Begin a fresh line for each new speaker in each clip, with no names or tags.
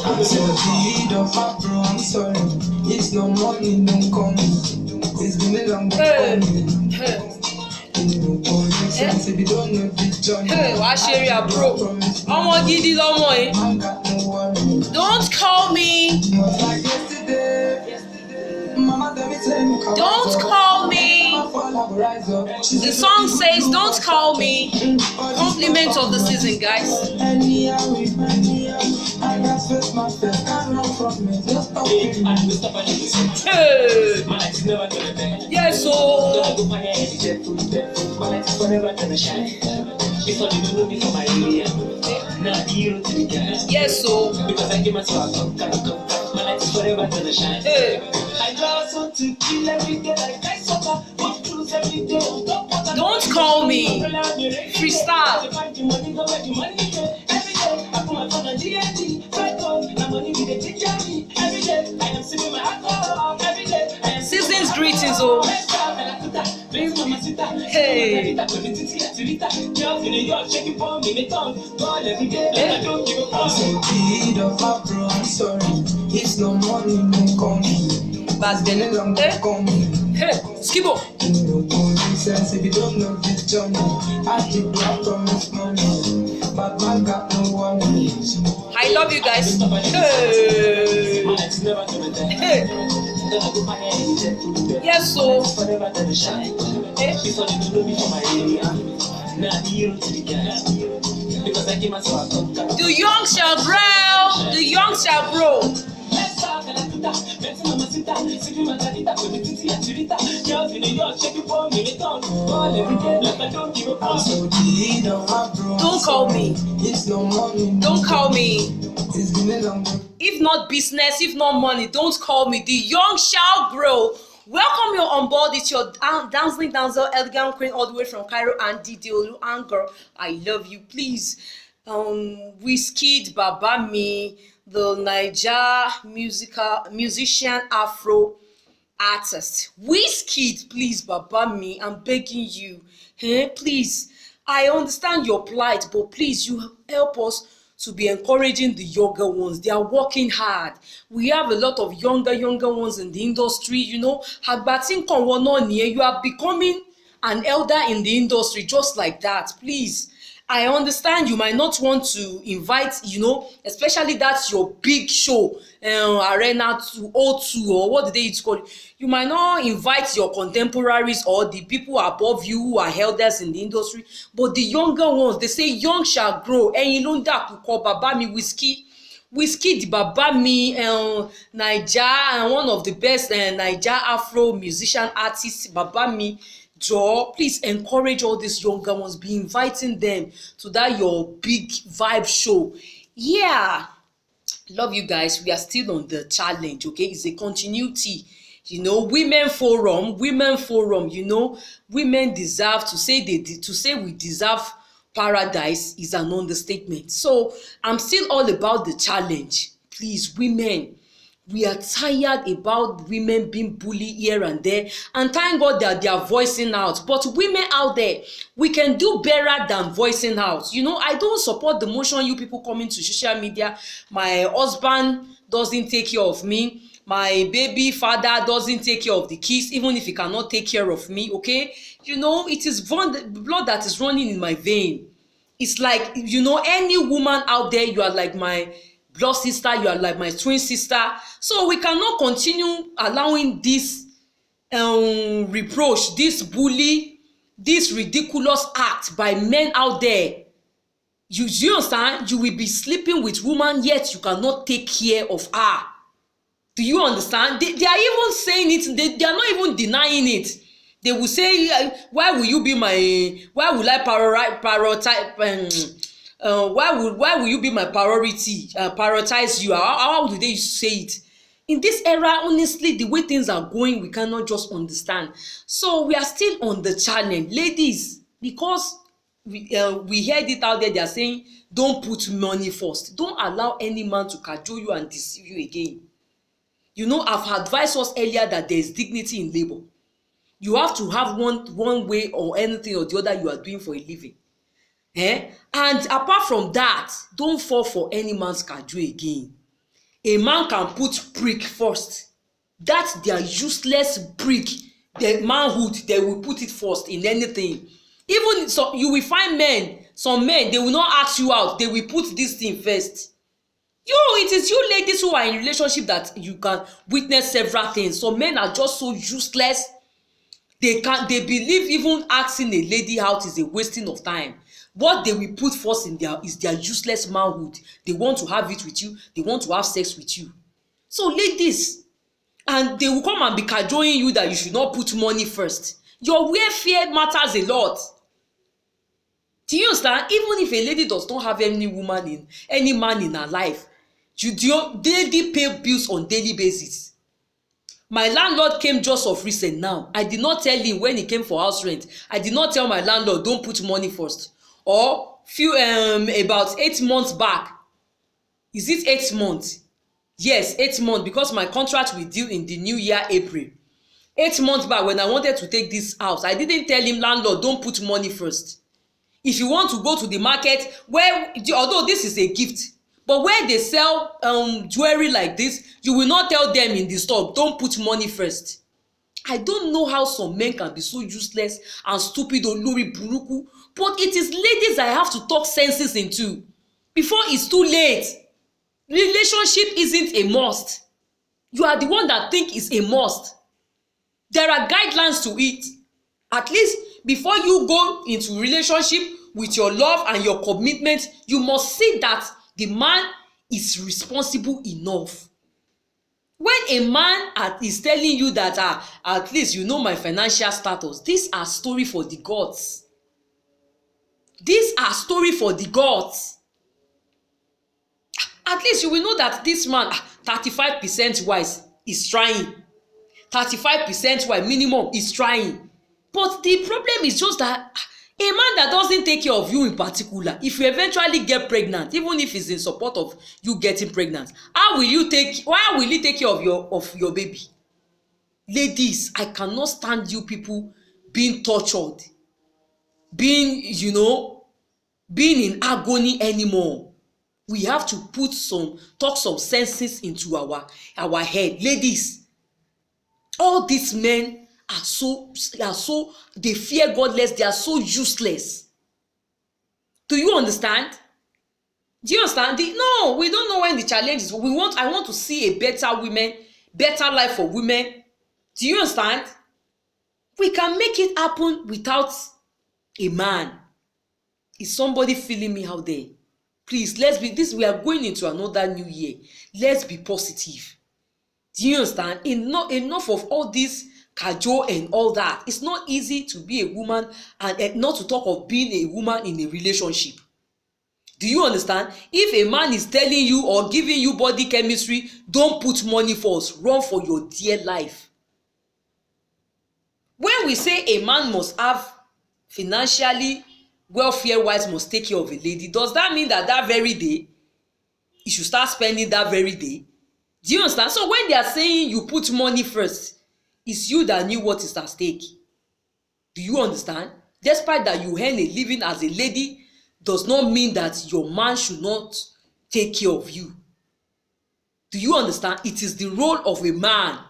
I said the deed of my bro, I'm sorry. It's no money, don't call me. It's been a long time.
Hey, wá ṣe rí àbúrò ọmọ gidi lọmọ ẹ. Don't call me. Don't call me. The song says don't call me. Compliment of the season, guys. Hey. Yes, so. Yes, so. Hey. Don't call me. Freestyle. Season's greetings, oh. Hey.
It's no money, no coming.
Back then, hey, Skibo.
If you don't know this journey, I keep black from this money. But man got no one.
I love you guys. Hey. Hey. Yes, so. Hey. The young shall grow. The young shall grow. Don't call me. Don't call me. If not business, if not money, don't call me. The young shall grow. Welcome you on board. It's your dancing dancer, elegant queen, all the way from Cairo, and Didiolu Anger. I love you. Please, Wizkid Babami, the Niger musician Afro artist. Wizkid, please, Babami, I'm begging you. Hey, please, I understand your plight, but please, you help us to be encouraging the younger ones. They are working hard. We have a lot of younger ones in the industry. You know, you are becoming an elder in the industry just like that. Please, I understand you might not want to invite, you know, especially that's your big show, Arena 202 or what did they call it. You might not invite your contemporaries or the people above you who are elders in the industry, but the younger ones, they say young shall grow. And you call Babami Wizkid Babami, Naija, and one of the best Naija Afro musician artists, Babami. Joe, please encourage all these younger ones. Be inviting them to that your big vibe show. Yeah, love you guys. We are still on the challenge. Okay, it's a continuity. You know, women forum. You know, women deserve to say we deserve paradise is an understatement. So I'm still all about the challenge. Please, women. We are tired about women being bullied here and there, and thank God that they are voicing out. But women out there, we can do better than voicing out. You know, I don't support the motion you people coming to social media. My husband doesn't take care of me. My baby father doesn't take care of the kids, even if he cannot take care of me, okay? You know, it is blood that is running in my vein. It's like, you know, any woman out there, you are like my blood sister, you are like my twin sister. So we cannot continue allowing this reproach, this bully, this ridiculous act by men out there. You understand? You will be sleeping with woman, yet you cannot take care of her. Do you understand? They are even saying it. They are not even denying it. They will say, why will you be my, why will I prioritize, why will you be my priority, prioritize you? How do they say it? In this era, honestly, the way things are going, we cannot just understand. So we are still on the challenge, ladies, because we heard it out there. They are saying, don't put money first. Don't allow any man to cajole you and deceive you again. You know, I've advised us earlier that there is dignity in labor. You have to have one way or anything or the other you are doing for a living. And apart from that, don't fall for any man's cajole again. A man can put prick first. That's their useless prick, their manhood, they will put it first in anything. Even so, you will find men, some men, they will not ask you out, they will put this thing first. It is you ladies who are in relationship that you can witness several things. Some men are just so useless. They believe even asking a lady out is a wasting of time. What they will put first in is their useless manhood. They want to have it with you. They want to have sex with you. So ladies, and they will come and be cajoling you that you should not put money first. Your welfare matters a lot. Do you understand? Even if a lady does not have any man in her life, lady pay bills on daily basis. My landlord came just of recent now. I did not tell him when he came for house rent. I did not tell my landlord don't put money first. Or about 8 months back. Is it 8 months? Yes, 8 months, because my contract will due in the new year, April. 8 months back, when I wanted to take this house, I didn't tell him, landlord, don't put money first. If you want to go to the market, although this is a gift, but where they sell jewelry like this, you will not tell them in the store, don't put money first. I don't know how some men can be so useless and stupid or lori buruku, but it is ladies I have to talk senses into before it's too late. Relationship isn't a must. You are the one that think it's a must. There are guidelines to it. At least before you go into relationship with your love and your commitment, you must see that the man is responsible enough. When a man is telling you that at least you know my financial status, these are story for the gods. These are story for the gods. At least you will know that this man 35% wise is trying. 35% wise minimum is trying. But the problem is just that a man that doesn't take care of you in particular, if you eventually get pregnant, even if it's in support of you getting pregnant, why will he take care of your baby? Ladies, I cannot stand you people being tortured, being in agony anymore. We have to talk some senses into our head. Ladies, all these men are so they fear God less, they are so useless. Do you understand? Do you understand? No, we don't know when the challenge is. I want to see a better life for women. Do you understand? We can make it happen without a man. Is somebody feeling me out there? Please, we are going into another new year. Let's be positive. Do you understand? Enough of all this cajole and all that. It's not easy to be a woman and not to talk of being a woman in a relationship. Do you understand? If a man is telling you or giving you body chemistry, don't put money first. Run for your dear life. When we say a man must have financially, welfare-wise, must take care of a lady, does that mean that very day, you should start spending that very day? Do you understand? So when they are saying you put money first, it's you that knew what is at stake. Do you understand? Despite that you earn a living as a lady, does not mean that your man should not take care of you. Do you understand? It is the role of a man.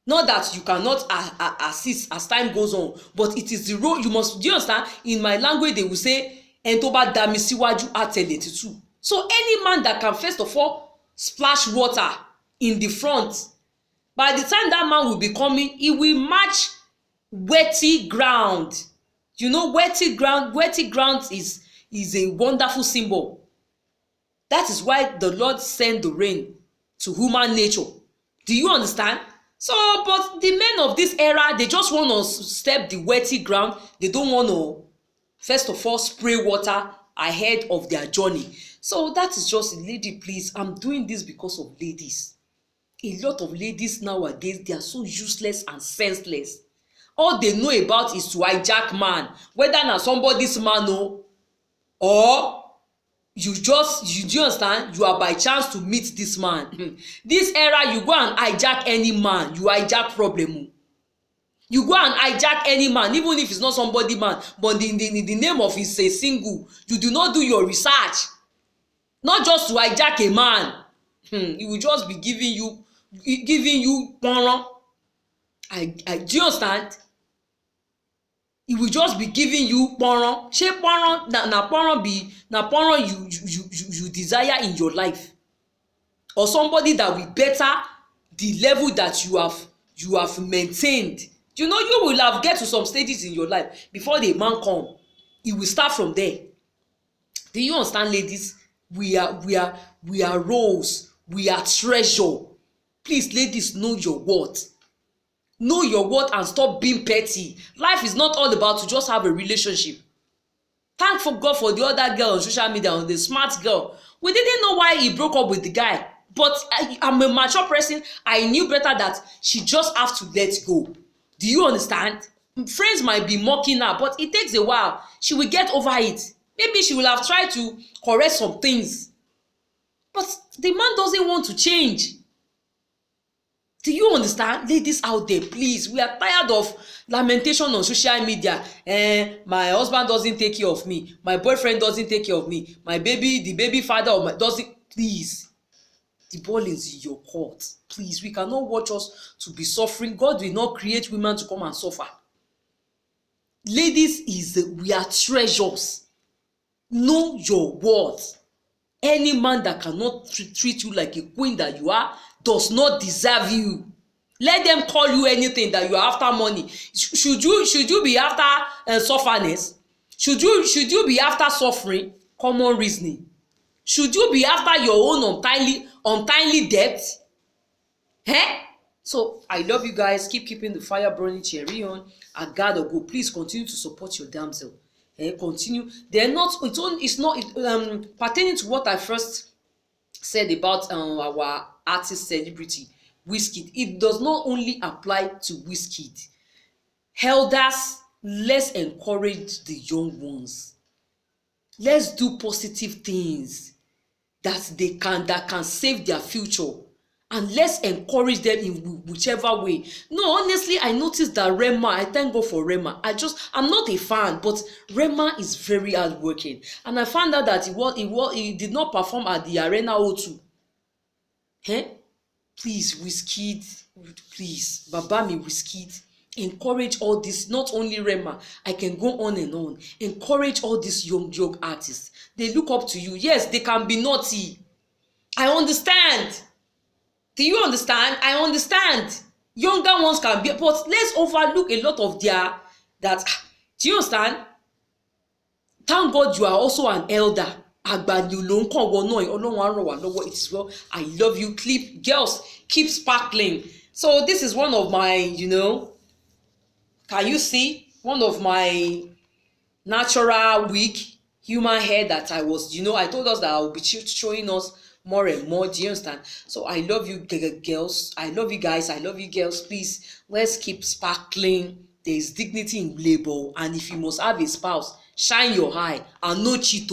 Not that you cannot assist as time goes on, but it is the role you must. Do you understand? In my language, they will say, "Entoba damisiwaju ateletitu." So any man that can first of all splash water in the front, by the time that man will be coming, he will match wetty ground. You know, wetty ground is a wonderful symbol. That is why the Lord sent the rain to human nature. Do you understand? So, but the men of this era, they just want to step the wetty ground. They don't want to, first of all, spray water ahead of their journey. So that is just, lady, please, I'm doing this because of ladies. A lot of ladies nowadays, they are so useless and senseless. All they know about is to hijack man, whether na somebody's man or you understand, you are by chance to meet this man. This era, you go and hijack any man, you hijack problem. You go and hijack any man, even if it's not somebody man, but in the name of it's a single. You do not do your research. Not just to hijack a man. He will just be giving you porn. Do you understand? He will just be giving you porn. Shey porn na porn you desire in your life, or somebody that will better the level that you have maintained. You know, you will have get to some stages in your life before the man come. It will start from there. Do you understand, ladies? We are rose. We are treasure. Please, ladies, know your worth. Know your worth and stop being petty. Life is not all about to just have a relationship. Thank for God for the other girl on social media, on the smart girl. We didn't know why he broke up with the guy. But I'm a mature person. I knew better that she just have to let go. Do you understand? Friends might be mocking her, but it takes a while. She will get over it. Maybe she will have tried to correct some things. But the man doesn't want to change. Do you understand? Ladies out there, please. We are tired of lamentation on social media. My husband doesn't take care of me. My boyfriend doesn't take care of me. The baby father of my doesn't. Please. The ball is in your court. Please, we cannot watch us to be suffering. God will not create women to come and suffer. Ladies, we are treasures. Know your worth. Any man that cannot treat you like a queen that you are does not deserve you. Let them call you anything that you are after money. Should you be after sufferness? Should you be after suffering? Common reasoning. Should you be after your own untimely death? So I love you guys. Keeping the fire burning. Cherry on. I gotta go. Please continue to support your damsel. Continue. It's not pertaining to what I first said about our artist celebrity Wizkid. It does not only apply to Wizkid. Elders, let's encourage the young ones. Let's do positive things that can save their future, and let's encourage them in whichever way. No, honestly, I noticed that Rema, I thank God for Rema. I'm not a fan, but Rema is very hardworking, and I found out that he did not perform at the Arena O2. Please, Wizkid, please, Babami Wizkid, encourage all this. Not only Rema, I can go on and on. Encourage all these young artists. They look up to you. Yes, they can be naughty. I understand. Do you understand? I understand. Younger ones can be, but let's overlook a lot of that. Do you understand? Thank God you are also an elder. It is well. I love you. Girls, keep sparkling. So this is one of my, can you see? One of my natural wig, human hair that I was, I told us that I will be showing us more and more. Do you understand? So I love you, girls. I love you guys. I love you, girls. Please, let's keep sparkling. There is dignity in labor, and if you must have a spouse, shine your eye and no cheat.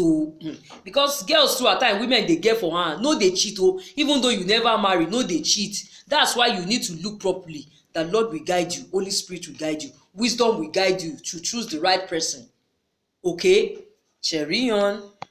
Because girls too at times, women they get for hand, no they cheat. Even though you never marry, no they cheat. That's why you need to look properly. The Lord will guide you. Holy Spirit will guide you. Wisdom will guide you to choose the right person. Okay? Cherry on.